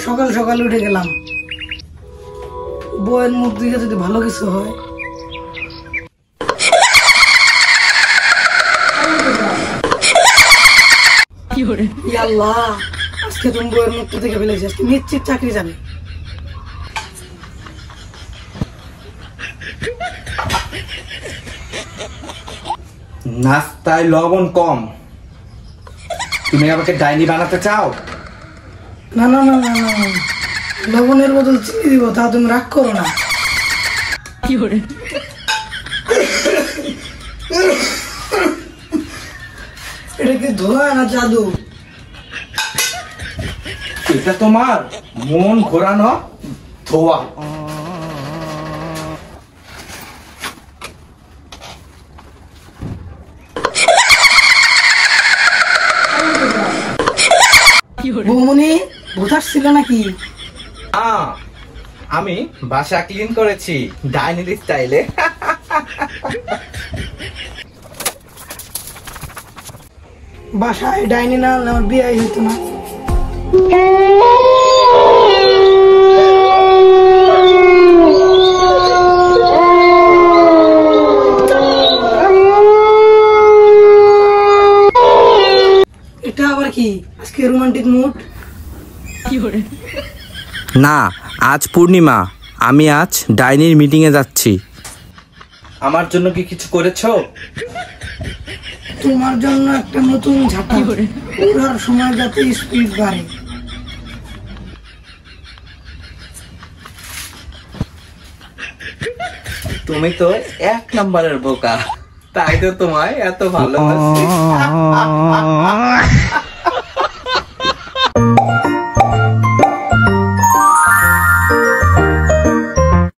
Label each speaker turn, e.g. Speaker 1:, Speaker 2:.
Speaker 1: সকাল সকাল উঠে গেলাম, বউয়ের মুখ দিকে যদি ভালো কিছু হয়। আল্লাহ, আজকে তুমি বউয়ের মুখটা থেকে ফেলেছি, আজকে নিশ্চিত চাকরি যাবে।
Speaker 2: নাস্তায় লবণ কম, তুমি আমাকে ডাইনি বানাতে চাও?
Speaker 1: না না না না না, লবণের বদল চিনি দিব, তা তুমি রাগ করো না। এটা কি ধোয়া না জাদু?
Speaker 2: এটা তোমার মন ঘোরানো ধোয়া।
Speaker 1: বৌমনি, ভূতাস ছিল নাকি?
Speaker 2: আমি বাসা ক্লিন করেছি ডাইনির স্টাইলে।
Speaker 1: বাসায় ডাইনি না হলে আমার বিয়ে হইতো না। এটা আবার কি আজকে রোমান্টিক মুড?
Speaker 2: না, আজ পূর্ণিমা, আমি আজ ডাইনির মিটিং এ যাচ্ছি। আমার জন্য কি কিছু করেছো?
Speaker 1: তোমার জন্য একটা নতুন ঝাঁটা, ওড়ার সময় যাতে স্পিড বাড়ে।
Speaker 2: তুমি তো 1 নম্বরের বোকা, তাই তো তোমায় এত ভালোবাসি।